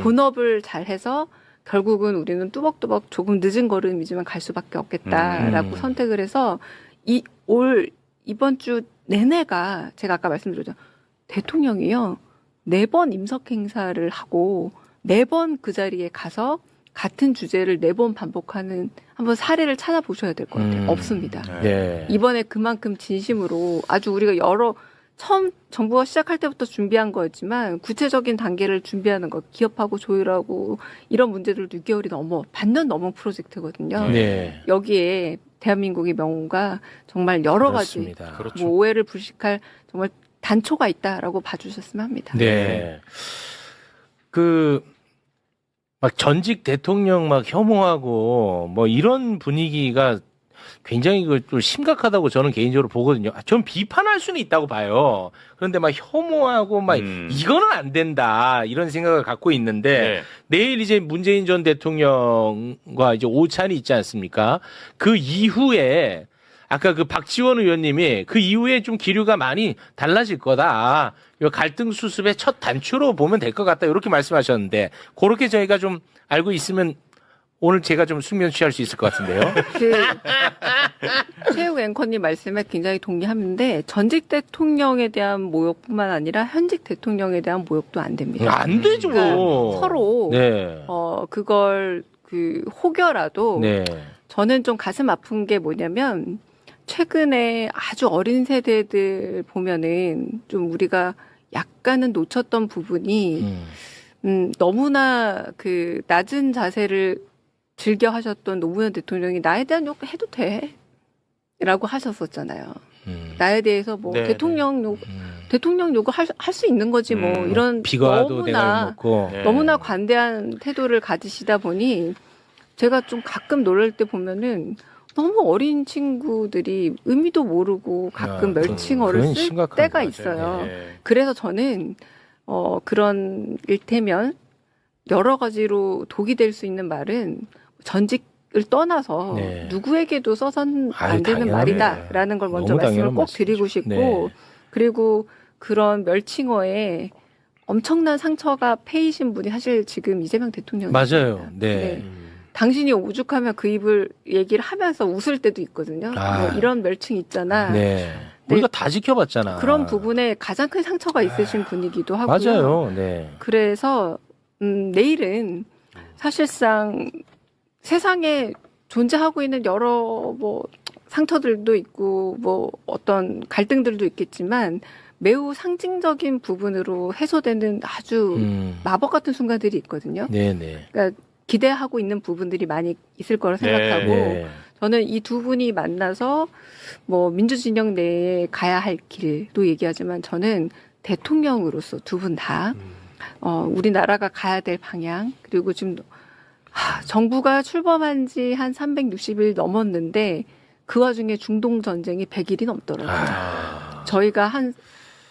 본업을 잘해서 결국은 우리는 뚜벅뚜벅 조금 늦은 걸음이지만 갈 수밖에 없겠다라고 선택을 해서 이번 주 내내가 제가 아까 말씀드렸죠. 대통령이요. 4번 임석 행사를 하고 4번 그 자리에 가서 같은 주제를 4번 반복하는 한번 사례를 찾아보셔야 될 것 같아요. 없습니다. 네. 이번에 그만큼 진심으로 아주 우리가 처음 정부가 시작할 때부터 준비한 거였지만 구체적인 단계를 준비하는 것, 기업하고 조율하고 이런 문제들도 6개월이 반년 넘은 프로젝트거든요. 네. 여기에 대한민국의 명운과 정말 여러 그렇습니다. 가지 그렇죠. 뭐 오해를 불식할 정말 단초가 있다라고 봐주셨으면 합니다. 네. 막 전직 대통령 막 혐오하고 뭐 이런 분위기가 굉장히 좀 심각하다고 저는 개인적으로 보거든요. 좀 비판할 수는 있다고 봐요. 그런데 막 혐오하고 막 이거는 안 된다 이런 생각을 갖고 있는데 내일 이제 문재인 전 대통령과 이제 오찬이 있지 않습니까? 그 이후에 아까 그 박지원 의원님이 그 이후에 좀 기류가 많이 달라질 거다. 이 갈등 수습의 첫 단추로 보면 될 것 같다. 이렇게 말씀하셨는데 그렇게 저희가 좀 알고 있으면 오늘 제가 좀 숙면 취할 수 있을 것 같은데요. 최욱 앵커님 말씀에 굉장히 동의하는데 전직 대통령에 대한 모욕뿐만 아니라 현직 대통령에 대한 모욕도 안 됩니다. 안 되죠. 그러니까 서로 네. 그걸 혹여라도 네. 저는 좀 가슴 아픈 게 뭐냐면 최근에 아주 어린 세대들 보면은 좀 우리가 약간은 놓쳤던 부분이 너무나 그 낮은 자세를 즐겨 하셨던 노무현 대통령이 나에 대한 욕 해도 돼 라고 하셨었잖아요. 나에 대해서 뭐 네, 대통령 욕을 할 수 있는 거지 뭐 이런 비가도 내가 먹고 너무나 관대한 태도를 가지시다 보니 제가 좀 가끔 놀랄 때 보면은 너무 어린 친구들이 의미도 모르고 가끔 멸칭어를 그건 쓸 심각한 때가 거죠. 있어요. 네. 그래서 저는 그런 일테면 여러 가지로 독이 될 수 있는 말은 전직을 떠나서 네. 누구에게도 써선 아유, 안 되는 당연하네. 말이다라는 걸 먼저 너무 말씀을 당연한 꼭 말씀이죠. 드리고 싶고 네. 그리고 그런 멸칭어에 엄청난 상처가 패이신 분이 사실 지금 이재명 대통령입니다. 맞아요. 네. 당신이 오죽하면 그 입을 얘기를 하면서 웃을 때도 있거든요. 아. 뭐 이런 멸칭 있잖아. 네. 우리가 다 지켜봤잖아. 그런 부분에 가장 큰 상처가 있으신 분이기도 하고요. 맞아요. 네. 그래서 내일은 사실상 세상에 존재하고 있는 여러 뭐 상처들도 있고 뭐 어떤 갈등들도 있겠지만 매우 상징적인 부분으로 해소되는 아주 마법 같은 순간들이 있거든요. 네네. 그러니까 기대하고 있는 부분들이 많이 있을 거라 생각하고 네. 저는 이 두 분이 만나서 뭐 민주진영 내에 가야 할 길도 얘기하지만 저는 대통령으로서 두 분 다 우리나라가 가야 될 방향 그리고 지금 정부가 출범한 지 한 360일 넘었는데 그 와중에 중동 전쟁이 100일이 넘더라고요. 저희가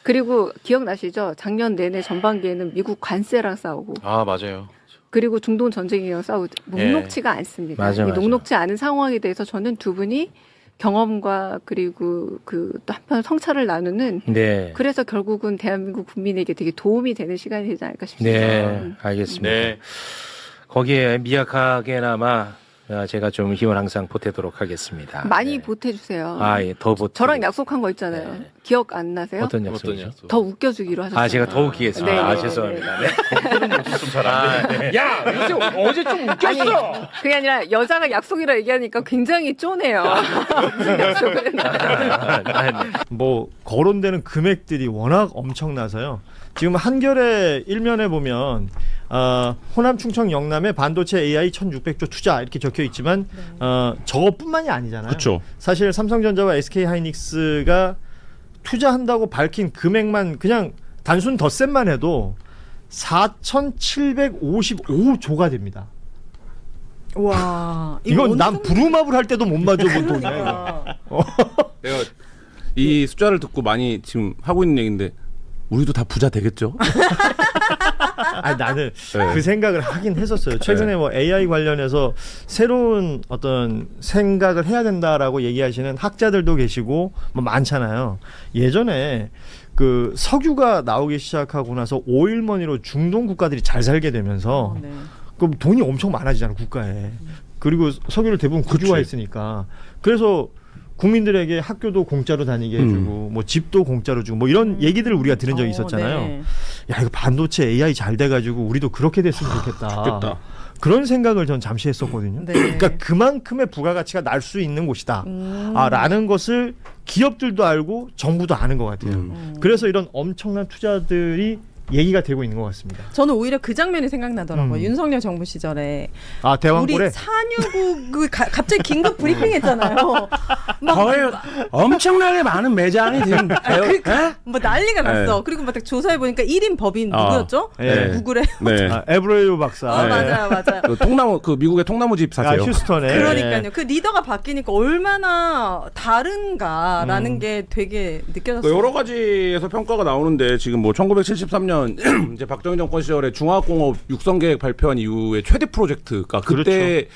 그리고 기억나시죠? 작년 내내 전반기에는 미국 관세랑 싸우고 아 맞아요. 그리고 중동 전쟁이랑 싸우고 녹록치가 않습니다. 맞아, 이 맞아. 녹록치 않은 상황에 대해서 저는 두 분이 경험과 그리고 또 한편 성찰을 나누는 네. 그래서 결국은 대한민국 국민에게 되게 도움이 되는 시간이 되지 않을까 싶습니다. 네. 알겠습니다. 네. 거기에 미약하게나마 제가 좀 힘을 항상 보태도록 하겠습니다. 많이 네. 보태주세요. 아, 예, 더 보태. 저랑 약속한 거 있잖아요. 네. 기억 안 나세요? 어떤 약속이죠? 더 웃겨주기로 하셨어요. 아, 제가 더 웃기겠습니다. 네, 아, 네, 죄송합니다. 네. 네. 좀잘안 되는데. 야, 요새 어제 좀 웃겼어. 아니, 그게 아니라 여자가 약속이라 얘기하니까 굉장히 쪼네요. 무슨 약속을. 뭐 거론되는 금액들이 워낙 엄청나서요. 지금 한겨레 일면에 보면 호남, 충청, 영남에 반도체 AI 1,600조 투자 이렇게 적혀 있지만 저것뿐만이 아니잖아요. 그쵸. 사실 삼성전자와 SK하이닉스가 투자한다고 밝힌 금액만 그냥 단순 덧셈만 해도 4,755조가 됩니다. 와, 이건 난 부루마블 할 때도 못 맞춰본 돈이야. 이거. 내가 이 숫자를 듣고 많이 지금 하고 있는 얘기인데 우리도 다 부자 되겠죠? 아니, 나는 네. 그 생각을 하긴 했었어요. 최근에 뭐 AI 관련해서 새로운 어떤 생각을 해야 된다라고 얘기하시는 학자들도 계시고 뭐 많잖아요. 예전에 그 석유가 나오기 시작하고 나서 오일머니로 중동 국가들이 잘 살게 되면서 네. 그럼 돈이 엄청 많아지잖아 국가에. 그리고 석유를 대부분 국유화했으니까. 그래서 국민들에게 학교도 공짜로 다니게 해주고 뭐 집도 공짜로 주고 뭐 이런 얘기들을 우리가 들은 적이 있었잖아요. 네. 야 이거 반도체 AI 잘 돼가지고 우리도 그렇게 됐으면 좋겠다. 좋겠다. 그런 생각을 전 잠시 했었거든요. 네. 그러니까 그만큼의 부가가치가 날 수 있는 곳이다. 라는 것을 기업들도 알고 정부도 아는 것 같아요. 그래서 이런 엄청난 투자들이 얘기가 되고 있는 것 같습니다. 저는 오히려 그 장면이 생각나더라고요. 윤석열 정부 시절에 아 대왕골에 우리 산유국 갑자기 긴급 브리핑했잖아요. 막 거의 엄청나게 많은 매장이 된 뭐 난리가 났어. 그리고 막 딱 조사해 보니까 1인 법인 누구였죠? 네. 누구래요? 네. 에브레유 박사. 맞아요. 그 통나무 그 미국의 통나무 집 사세요. 휴스턴에. 그러니까요. 그 리더가 바뀌니까 얼마나 다른가라는 게 되게 느껴졌어요. 여러 가지에서 평가가 나오는데 지금 뭐 1973년 이제 박정희 정권 시절에 중화공업 육성계획 발표한 이후에 최대 프로젝트가 그때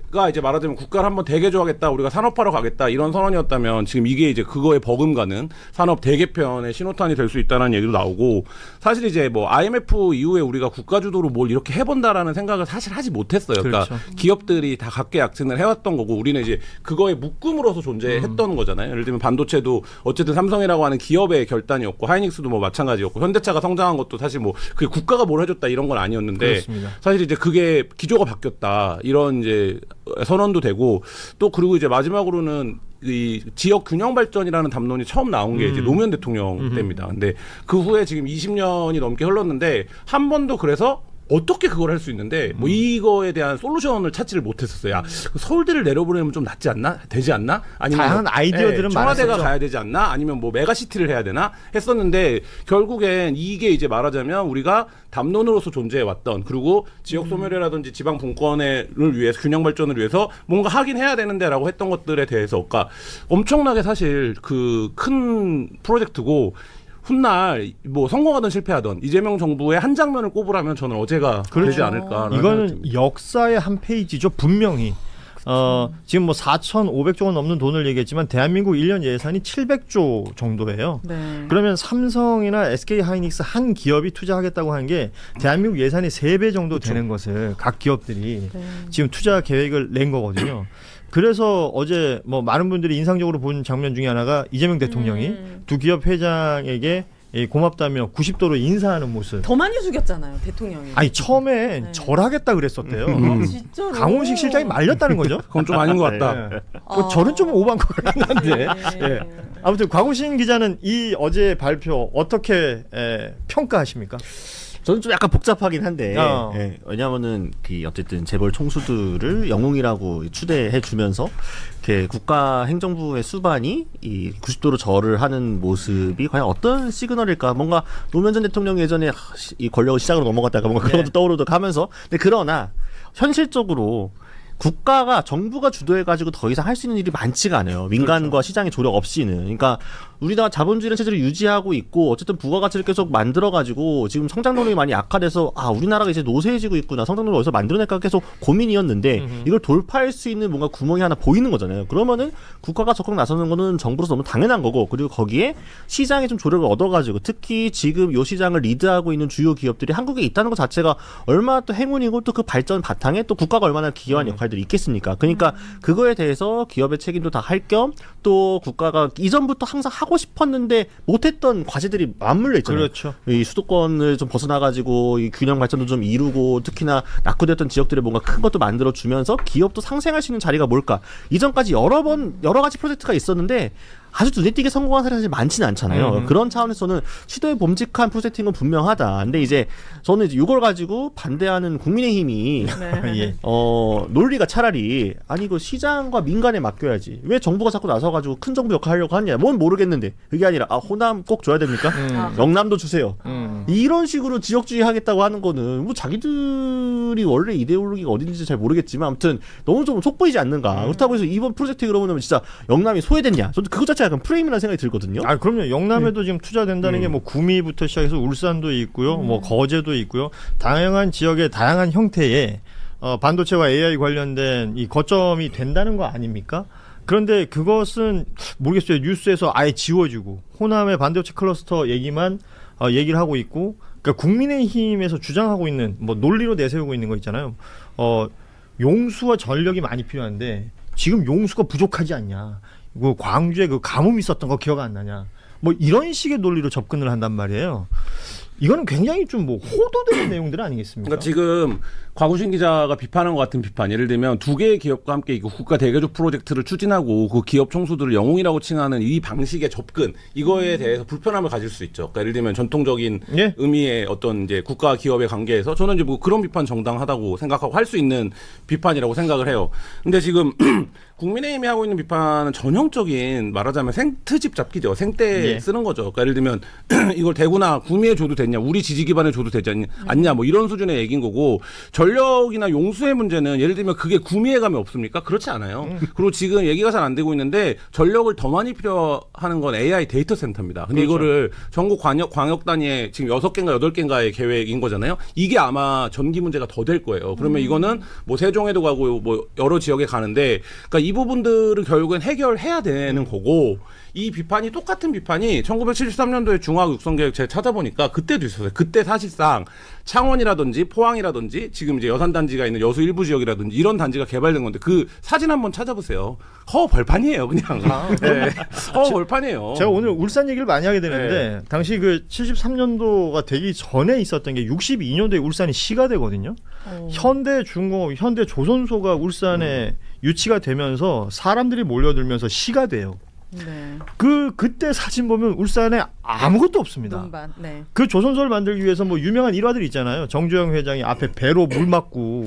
국가가 이제 말하자면 국가를 한번 대개조하겠다, 우리가 산업화로 가겠다 이런 선언이었다면 지금 이게 이제 그거에 버금가는 산업 대개편의 신호탄이 될 수 있다는 얘기도 나오고, 사실 이제 뭐 IMF 이후에 우리가 국가 주도로 뭘 이렇게 해본다라는 생각을 사실 하지 못했어요. 그러니까 기업들이 다 각계 약진을 해왔던 거고 우리는 이제 그거의 묶음으로서 존재했던 거잖아요. 예를 들면 반도체도 어쨌든 삼성이라고 하는 기업의 결단이었고 하이닉스도 뭐 마찬가지였고 현대차가 성장한 것도 사실 뭐 그게 국가가 뭘 해줬다 이런 건 아니었는데 그렇습니다. 사실 이제 그게 기조가 바뀌었다 이런 이제 선언도 되고, 또 그리고 이제 마지막으로는 이 지역 균형 발전이라는 담론이 처음 나온 게 이제 노무현 대통령 때입니다. 근데 그 후에 지금 20년이 넘게 흘렀는데 한 번도 그래서 어떻게 그걸 할 수 있는데 뭐 이거에 대한 솔루션을 찾지를 못했었어요. 야, 서울대를 내려보내면 좀 낫지 않나? 되지 않나? 아니면 다양한 아이디어들은 청와대가 많았었죠. 가야 되지 않나? 아니면 뭐 메가시티를 해야 되나? 했었는데 결국엔 이게 이제 말하자면 우리가 담론으로서 존재해 왔던, 그리고 지역 소멸이라든지 지방 분권을 위해서 균형 발전을 위해서 뭔가 하긴 해야 되는데라고 했던 것들에 대해서 그러니까 엄청나게 사실 그 큰 프로젝트고, 훗날 뭐 성공하든 실패하든 이재명 정부의 한 장면을 꼽으라면 저는 어제가 되지 않을까. 이거는 역사의 한 페이지죠, 분명히. 지금 뭐 4,500조 원 넘는 돈을 얘기했지만 대한민국 1년 예산이 700조 정도예요. 네. 그러면 삼성이나 SK 하이닉스 한 기업이 투자하겠다고 한 게 대한민국 예산이 3배 정도 되는 것을 각 기업들이 지금 투자 계획을 낸 거거든요. 그래서 어제 뭐 많은 분들이 인상적으로 본 장면 중에 하나가 이재명 대통령이 두 기업 회장에게 고맙다며 90도로 인사하는 모습. 더 많이 숙였잖아요, 대통령이. 아니 처음에 절하겠다 그랬었대요. 진짜로? 강훈식 실장이 말렸다는 거죠. 그건 좀 아닌 것 같다. 뭐 절은 좀 오버한 것 같긴 한데. 예. 아무튼 곽우신 기자는 이 어제 발표 어떻게 평가하십니까? 저는 좀 약간 복잡하긴 한데 예, 왜냐하면은 그 어쨌든 재벌 총수들을 영웅이라고 추대해 주면서 이렇게 국가 행정부의 수반이 이 90도로 절을 하는 모습이 과연 어떤 시그널일까? 뭔가 노무현 전 대통령이 예전에 이 권력을 시작으로 넘어갔다가 뭔가 그런 것도 떠오르듯 하면서, 근데 그러나 현실적으로 국가가 정부가 주도해가지고 더 이상 할 수 있는 일이 많지가 않아요. 민간과 시장의 조력 없이는. 그러니까 우리나라 자본주의라는 체제를 유지하고 있고 어쨌든 부가가치를 계속 만들어가지고 지금 성장 동력이 많이 약화돼서 우리나라가 이제 노쇠해지고 있구나, 성장 동력을 어디서 만들어낼까 계속 고민이었는데 이걸 돌파할 수 있는 뭔가 구멍이 하나 보이는 거잖아요. 그러면은 국가가 적극 나서는 거는 정부로서 너무 당연한 거고, 그리고 거기에 시장에 좀 조력을 얻어가지고 특히 지금 요 시장을 리드하고 있는 주요 기업들이 한국에 있다는 것 자체가 얼마나 또 행운이고, 또 그 발전 바탕에 또 국가가 얼마나 기여한 역할들이 있겠습니까? 그러니까 그거에 대해서 기업의 책임도 다 할 겸 또 국가가 이전부터 항상 하고 싶었는데 못했던 과제들이 맞물려 있잖아요. 그렇죠. 이 수도권을 좀 벗어나가지고 이 균형 발전도 좀 이루고, 특히나 낙후됐던 지역들에 뭔가 큰 것도 만들어 주면서 기업도 상생할 수 있는 자리가 뭘까? 이전까지 여러 가지 프로젝트가 있었는데 아주 눈에 띄게 성공한 사례가 사실 많지는 않잖아요. 그런 차원에서는 시도에 범직한 프로젝트인 건 분명하다. 근데 이제 저는 이제 이걸 가지고 반대하는 국민의힘이 논리가 차라리 아니 그 시장과 민간에 맡겨야지, 왜 정부가 자꾸 나서가지고 큰 정부 역할 하려고 하냐, 뭔 모르겠는데, 그게 아니라 호남 꼭 줘야 됩니까? 영남도 주세요. 이런 식으로 지역주의 하겠다고 하는 거는 뭐 자기들이 원래 이데올로기가 어딘지 잘 모르겠지만 아무튼 너무 좀 속보이지 않는가. 그렇다고 해서 이번 프로젝트 그러면 진짜 영남이 소외됐냐? 저는 그거 자체가 약간 프레임이라는 생각이 들거든요. 그럼요. 영남에도 지금 투자된다는 게 뭐 구미부터 시작해서 울산도 있고요, 뭐 거제도 있고요. 다양한 지역의 다양한 형태의 반도체와 AI 관련된 이 거점이 된다는 거 아닙니까? 그런데 그것은 모르겠어요. 뉴스에서 아예 지워지고 호남의 반도체 클러스터 얘기만 얘기를 하고 있고, 그러니까 국민의힘에서 주장하고 있는 뭐 논리로 내세우고 있는 거 있잖아요. 용수와 전력이 많이 필요한데 지금 용수가 부족하지 않냐? 그 광주에 그 가뭄 있었던 거 기억 안 나냐? 뭐 이런 식의 논리로 접근을 한단 말이에요. 이거는 굉장히 좀 뭐 호도되는 내용들 아니겠습니까? 그러니까 지금 곽우신 기자가 비판한 것 같은 비판, 예를 들면 두 개의 기업과 함께 이거 국가 대개조 프로젝트를 추진하고 그 기업 총수들을 영웅이라고 칭하는 이 방식의 접근, 이거에 대해서 불편함을 가질 수 있죠. 그러니까 예를 들면 전통적인 의미의 어떤 이제 국가 기업의 관계에서 저는 이제 뭐 그런 비판 정당하다고 생각하고 할 수 있는 비판이라고 생각을 해요. 근데 지금 국민의힘이 하고 있는 비판은 전형적인 말하자면 생트집 잡기죠. 생떼 쓰는 거죠. 그러니까 예를 들면 이걸 대구나 구미에 줘도 되지 됐냐, 우리 지지 기반을 줘도 되지 않냐, 뭐 이런 수준의 얘기인 거고, 전력이나 용수의 문제는 예를 들면 그게 구미회감이 없습니까? 그렇지 않아요. 그리고 지금 얘기가 잘 안 되고 있는데 전력을 더 많이 필요하는 건 AI 데이터 센터입니다. 근데 그렇죠. 이거를 전국 광역 단위에 지금 6개인가 8개인가의 계획인 거잖아요. 이게 아마 전기 문제가 더 될 거예요. 그러면 이거는 뭐 세종에도 가고 뭐 여러 지역에 가는데, 그러니까 이 부분들은 결국엔 해결해야 되는 거고, 이 비판이 똑같은 비판이 1973년도에 중화학 육성계획 제가 찾아보니까 그때도 있었어요. 그때 사실상 창원이라든지 포항이라든지 지금 이제 여산단지가 있는 여수 일부 지역이라든지 이런 단지가 개발된 건데 그 사진 한번 찾아보세요. 허벌판이에요, 그냥. 네. 허벌판이에요. 제가 오늘 울산 얘기를 많이 하게 되는데 네. 당시 그 73년도가 되기 전에 있었던 게 62년도에 울산이 시가 되거든요. 현대중공업, 현대조선소가 울산에 유치가 되면서 사람들이 몰려들면서 시가 돼요. 네. 그때 사진 보면 울산에 아무것도 없습니다. 논반. 네. 그 조선소를 만들기 위해서 뭐 유명한 일화들이 있잖아요. 정주영 회장이 앞에 배로 물 맞고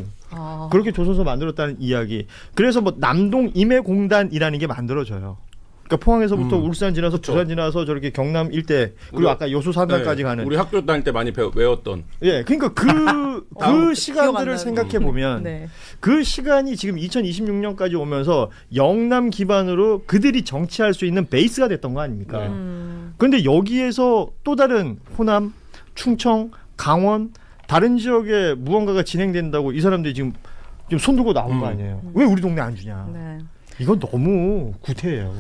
그렇게 조선소 만들었다는 이야기. 그래서 뭐 남동 임해공단이라는 게 만들어져요. 그러니까 포항에서부터 울산 지나서 부산 지나서 저렇게 경남 일대 그리고 아까 여수 산단까지 가는. 우리 학교 다닐 때 많이 외웠던. 예, 그러니까 그 시간들을 생각해 보면 네. 그 시간이 지금 2026년까지 오면서 영남 기반으로 그들이 정치할 수 있는 베이스가 됐던 거 아닙니까? 그런데 여기에서 또 다른 호남, 충청, 강원 다른 지역에 무언가가 진행된다고 이 사람들이 지금 손 들고 나온 거 아니에요? 왜 우리 동네 안 주냐? 네. 이건 너무 구태예요.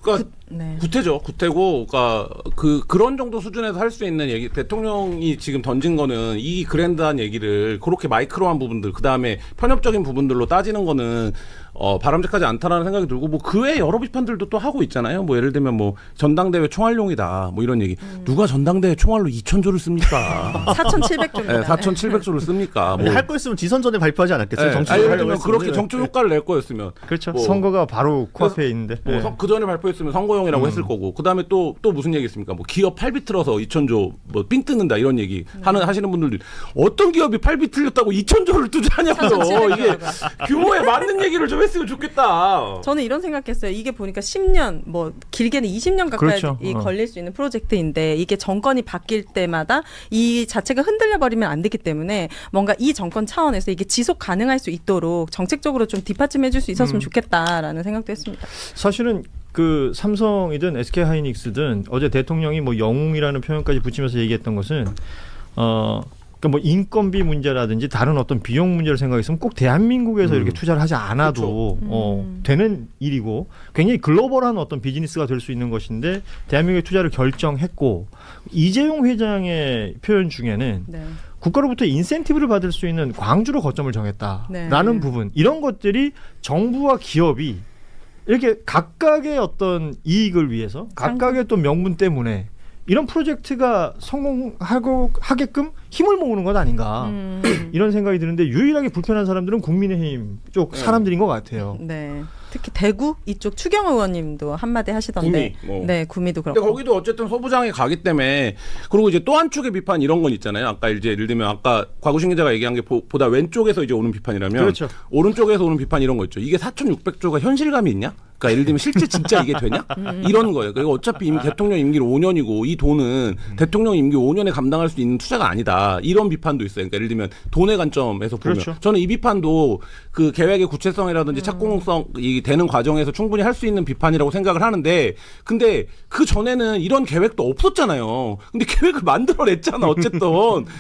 그러니까 네. 구태죠. 구태고, 그러니까 그런 정도 수준에서 할 수 있는 얘기, 대통령이 지금 던진 거는 이 그랜드한 얘기를 그렇게 마이크로한 부분들, 그 다음에 편협적인 부분들로 따지는 거는 바람직하지 않다라는 생각이 들고, 뭐 그 외에 여러 비판들도 또 하고 있잖아요. 뭐 예를 들면 뭐 전당대회 총알용이다, 뭐 이런 얘기. 누가 전당대회 총알로 2,000조를 씁니까? 4,700조입니다. 네, 4,700조를 씁니까? 뭐 할 거였으면 지선 전에 발표하지 않았겠어요? 네, 정치 예를 들면 그렇게 정치 효과를 낼 거였으면. 그렇죠. 뭐, 선거가 바로 코앞에 있는데. 뭐 그 전에 발표했으면 선거용이라고 했을 거고, 그 다음에 또 무슨 얘기 있습니까? 뭐 기업 8비 틀어서 2,000조 뭐 삥 뜯는다 이런 얘기 하시는 분들도 어떤 기업이 8비 틀렸다고 2,000조를 투자하냐고요. 이게 규모에 맞는 얘기를 좀 했으면 좋겠다. 저는 이런 생각했어요. 이게 보니까 10년, 뭐 길게는 20년 가까이 그렇죠. 걸릴 수 있는 프로젝트인데 이게 정권이 바뀔 때마다 이 자체가 흔들려 버리면 안 되기 때문에 뭔가 이 정권 차원에서 이게 지속 가능할 수 있도록 정책적으로 좀 뒷받침해 줄 수 있었으면 좋겠다라는 생각도 했습니다. 사실은 그 삼성이든 SK 하이닉스든 어제 대통령이 뭐 영웅이라는 표현까지 붙이면서 얘기했던 것은 그러니까 뭐 인건비 문제라든지 다른 어떤 비용 문제를 생각했으면 꼭 대한민국에서 이렇게 투자를 하지 않아도 되는 일이고 굉장히 글로벌한 어떤 비즈니스가 될 수 있는 것인데 대한민국에 투자를 결정했고, 이재용 회장의 표현 중에는 네. 국가로부터 인센티브를 받을 수 있는 광주로 거점을 정했다라는 네. 부분, 이런 것들이 정부와 기업이 이렇게 각각의 어떤 이익을 위해서 각각의 또 명분 때문에 이런 프로젝트가 성공하게끔 힘을 모으는 것 아닌가 이런 생각이 드는데, 유일하게 불편한 사람들은 국민의힘 쪽 사람들인 것 같아요. 네. 특히 대구 이쪽 추경 의원님도 한마디 하시던데. 구미, 뭐. 네, 구미도 그렇고. 근데 거기도 어쨌든 소부장에 가기 때문에, 그리고 이제 또 한 축의 비판 이런 건 있잖아요. 아까 이제 예를 들면 아까 곽우신 기자가 얘기한 게 보다 왼쪽에서 이제 오는 비판이라면, 그렇죠. 오른쪽에서 오는 비판 이런 거 있죠. 이게 4,600조가 현실감이 있냐? 그러니까 예를 들면 실제 진짜 이게 되냐? 이런 거예요. 그리고 어차피 이미 대통령 임기는 5년이고 이 돈은 대통령 임기 5년에 감당할 수 있는 투자가 아니다. 이런 비판도 있어요. 그러니까 예를 들면 돈의 관점에서 보면, 그렇죠. 저는 이 비판도 그 계획의 구체성이라든지 착공성이 되는 과정에서 충분히 할 수 있는 비판이라고 생각을 하는데, 근데 그 전에는 이런 계획도 없었잖아요. 근데 계획을 만들어냈잖아 어쨌든.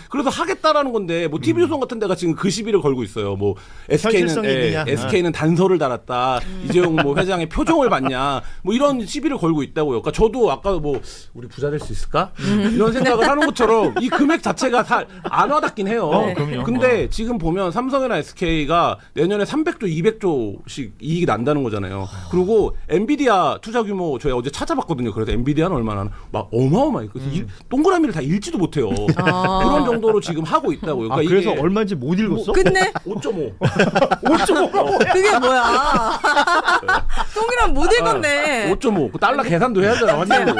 그래서 하겠다라는 건데, 뭐 TV조선 같은 데가 지금 그 시비를 걸고 있어요. 뭐 현실성이 있느냐. SK는 단서를 달았다. 이재용 뭐 회장의 표정을 봤냐. 뭐 이런 시비를 걸고 있다고요. 그러니까 저도 아까 뭐 우리 부자 될 수 있을까? 이런 생각을 하는 것처럼 이 금액 자체가 다 안 와닿긴 해요. 그럼요. 근데 지금 보면 삼성이나 SK가 내년에 300조, 200조씩 이익이 난다는 거잖아요. 그리고 엔비디아 투자 규모 저희 어제 찾아봤거든요. 그래서 엔비디아는 얼마나 막 어마어마해요. 그래서 동그라미를 다 읽지도 못해요. 그런 정도로 지금 하고 있다고요. 그러니까 그래서 이게 얼마인지 못 읽었어? 끝내? 5.5. 5.5. 그게 뭐야? 동이랑 못 읽었네. 5.5. 그 달러 계산도 해야 되나 환율로.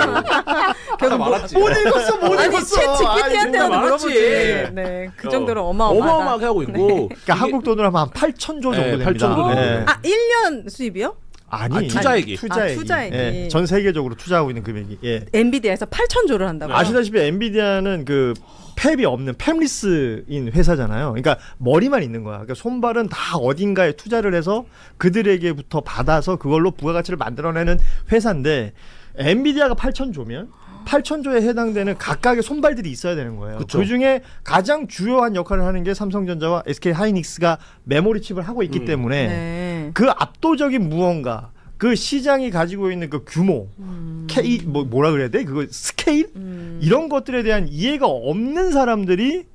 결국 말았지. 못 읽었어, 못 아니, 읽었어. 챗 GPT한테는 말았지. 물어보지. 네, 그 정도로 어마어마하다. 어마어마하게 하고 있고. 그러니까 한국 돈으로 하면 한 8,000조 정도 네, 됩니다. 8,000조 네. 아, 1년 수입이요? 아니, 투자액이. 투자액이. 예, 전 세계적으로 투자하고 있는 금액이. 예. 엔비디아에서 8,000조를 한다고요. 아시다시피 엔비디아는 그 팹이 없는 팹리스인 회사잖아요. 그러니까 머리만 있는 거야. 그러니까 손발은 다 어딘가에 투자를 해서 그들에게부터 받아서 그걸로 부가가치를 만들어내는 회사인데 엔비디아가 8,000조면 8,000조에 해당되는 각각의 손발들이 있어야 되는 거예요. 그쵸. 그중에 가장 주요한 역할을 하는 게 삼성전자와 SK하이닉스가 메모리 칩을 하고 있기 때문에 네. 그 압도적인 무언가, 그 시장이 가지고 있는 그 규모, 뭐라 그래야 돼? 그거 스케일? 이런 것들에 대한 이해가 없는 사람들이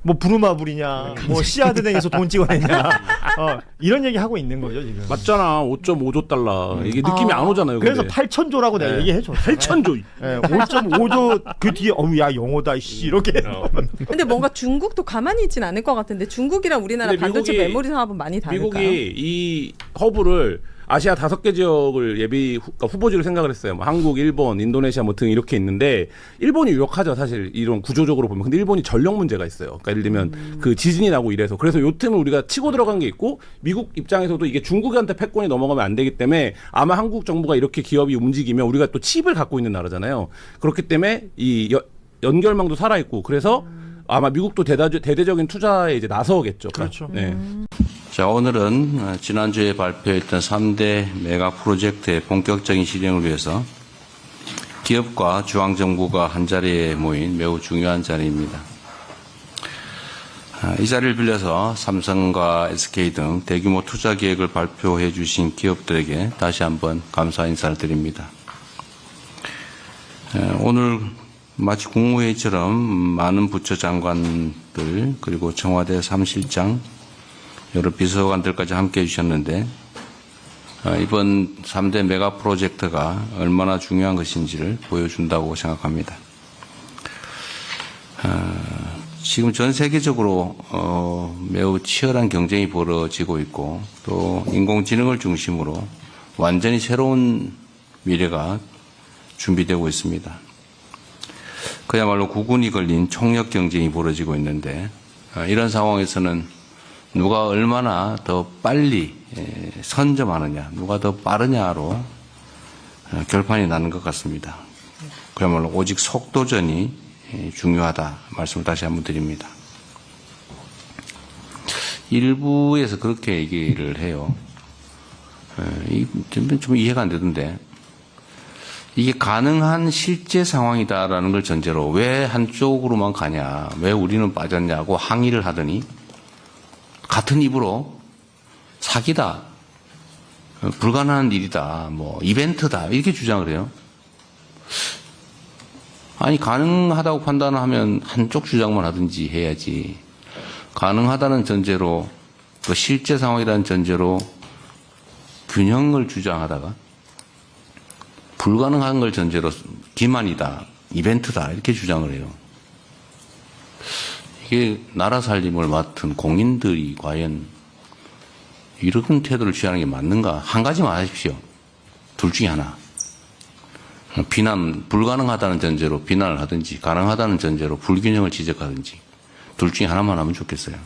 뭐 부루마블이냐, 뭐 씨앗은행에서 돈 찍어내냐, 이런 얘기 하고 있는 거죠 지금. 맞잖아. 5.5조 달러. 이게 느낌이 안 오잖아요. 그래서 근데. 8,000조라고 내가 얘기해줘. 8,000조. 5.5조 그 뒤에 야 영어다 씨 이렇게. 근데 뭔가 중국도 가만히 있진 않을 것 같은데 중국이랑 우리나라 근데 반도체 미국이- 메모리 사업은 많이 다를까요? 미국이 이 허브를 아시아 5개 지역을 그러니까 후보지로 생각을 했어요. 뭐 한국, 일본, 인도네시아 뭐 등 이렇게 있는데 일본이 유력하죠. 사실 이런 구조적으로 보면. 근데 일본이 전력 문제가 있어요. 그러니까 예를 들면 그 지진이 나고 이래서 그래서 요 틈을 우리가 치고 들어간 게 있고 미국 입장에서도 이게 중국한테 패권이 넘어가면 안 되기 때문에 아마 한국 정부가 이렇게 기업이 움직이면 우리가 또 칩을 갖고 있는 나라잖아요. 그렇기 때문에 이 연결망도 살아 있고 그래서 아마 미국도 대대적인 투자에 이제 나서겠죠. 그렇죠. 네. 자, 오늘은 지난주에 발표했던 3대 메가 프로젝트의 본격적인 실행을 위해서 기업과 중앙정부가 한자리에 모인 매우 중요한 자리입니다. 이 자리를 빌려서 삼성과 SK 등 대규모 투자 계획을 발표해 주신 기업들에게 다시 한번 감사 인사를 드립니다. 오늘 마치 국무회의처럼 많은 부처 장관들 그리고 청와대 사무실장 여러 비서관들까지 함께해 주셨는데 이번 3대 메가 프로젝트가 얼마나 중요한 것인지를 보여준다고 생각합니다. 지금 전 세계적으로 매우 치열한 경쟁이 벌어지고 있고 또 인공지능을 중심으로 완전히 새로운 미래가 준비되고 있습니다. 그야말로 구군이 걸린 총력 경쟁이 벌어지고 있는데 이런 상황에서는 누가 얼마나 더 빨리 선점하느냐, 누가 더 빠르냐로 결판이 나는 것 같습니다. 그야말로 오직 속도전이 중요하다 말씀을 다시 한번 드립니다. 일부에서 그렇게 얘기를 해요. 좀 이해가 안 되던데 이게 가능한 실제 상황이다라는 걸 전제로 왜 한쪽으로만 가냐, 왜 우리는 빠졌냐고 항의를 하더니 같은 입으로 사기다, 불가능한 일이다, 뭐 이벤트다 이렇게 주장을 해요. 아니 가능하다고 판단하면 한쪽 주장만 하든지 해야지. 가능하다는 전제로 그 실제 상황이라는 전제로 균형을 주장하다가 불가능한 걸 전제로 기만이다, 이벤트다 이렇게 주장을 해요. 이게 나라 살림을 맡은 공인들이 과연 이런 태도를 취하는 게 맞는가? 한 가지만 하십시오. 둘 중에 하나. 불가능하다는 전제로 비난을 하든지 가능하다는 전제로 불균형을 지적하든지 둘 중에 하나만 하면 좋겠어요.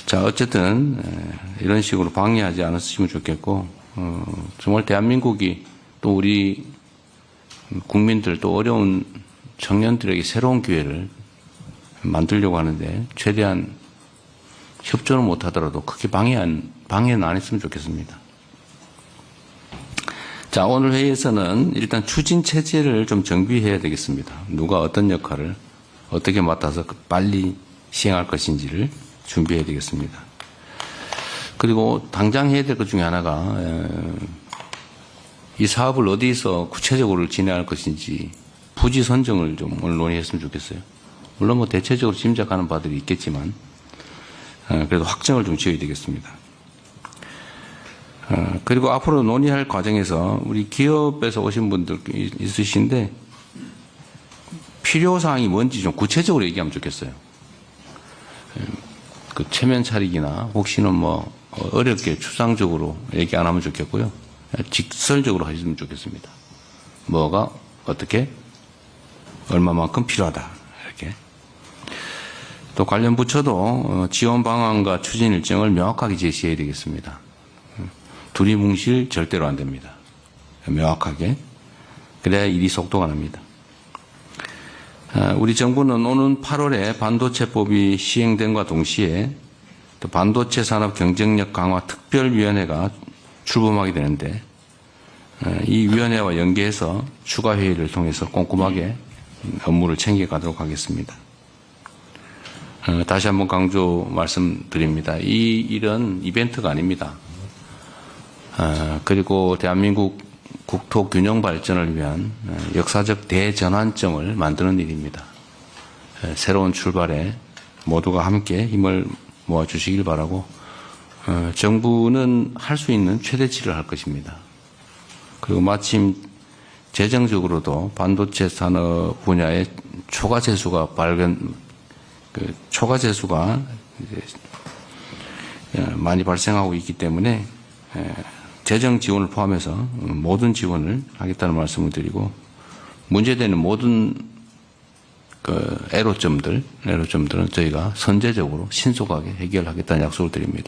자, 어쨌든 이런 식으로 방해하지 않았으면 좋겠고 정말 대한민국이 또 우리 국민들 또 어려운 청년들에게 새로운 기회를 만들려고 하는데 최대한 협조는 못하더라도 크게 방해는 안 했으면 좋겠습니다. 자, 오늘 회의에서는 일단 추진 체제를 좀 정비해야 되겠습니다. 누가 어떤 역할을 어떻게 맡아서 빨리 시행할 것인지를 준비해야 되겠습니다. 그리고 당장 해야 될 것 중에 하나가 이 사업을 어디서 구체적으로 진행할 것인지 부지 선정을 좀 오늘 논의했으면 좋겠어요. 물론 뭐 대체적으로 짐작하는 바들이 있겠지만 그래도 확정을 좀 지어야 되겠습니다. 그리고 앞으로 논의할 과정에서 우리 기업에서 오신 분들 있으신데 필요사항이 뭔지 좀 구체적으로 얘기하면 좋겠어요. 그 체면 차리기나 혹시는 뭐 어렵게 추상적으로 얘기 안 하면 좋겠고요. 직설적으로 하시면 좋겠습니다. 뭐가 어떻게 얼마만큼 필요하다 이렇게. 또 관련 부처도 지원 방안과 추진 일정을 명확하게 제시해야 되겠습니다. 두리뭉실 절대로 안 됩니다. 명확하게. 그래야 일이 속도가 납니다. 우리 정부는 오는 8월에 반도체법이 시행됨과 동시에 또 반도체 산업 경쟁력 강화 특별위원회가 출범하게 되는데 이 위원회와 연계해서 추가 회의를 통해서 꼼꼼하게 업무를 챙겨가도록 하겠습니다. 다시 한번 강조 말씀드립니다. 이 일은 이벤트가 아닙니다. 그리고 대한민국 국토 균형 발전을 위한 역사적 대전환점을 만드는 일입니다. 새로운 출발에 모두가 함께 힘을 모아주시길 바라고 정부는 할 수 있는 최대치를 할 것입니다. 그리고 마침 재정적으로도 반도체 산업 분야의 초과 재수가 많이 발생하고 있기 때문에 재정 지원을 포함해서 모든 지원을 하겠다는 말씀을 드리고 문제되는 모든 애로점들은 저희가 선제적으로 신속하게 해결하겠다는 약속을 드립니다.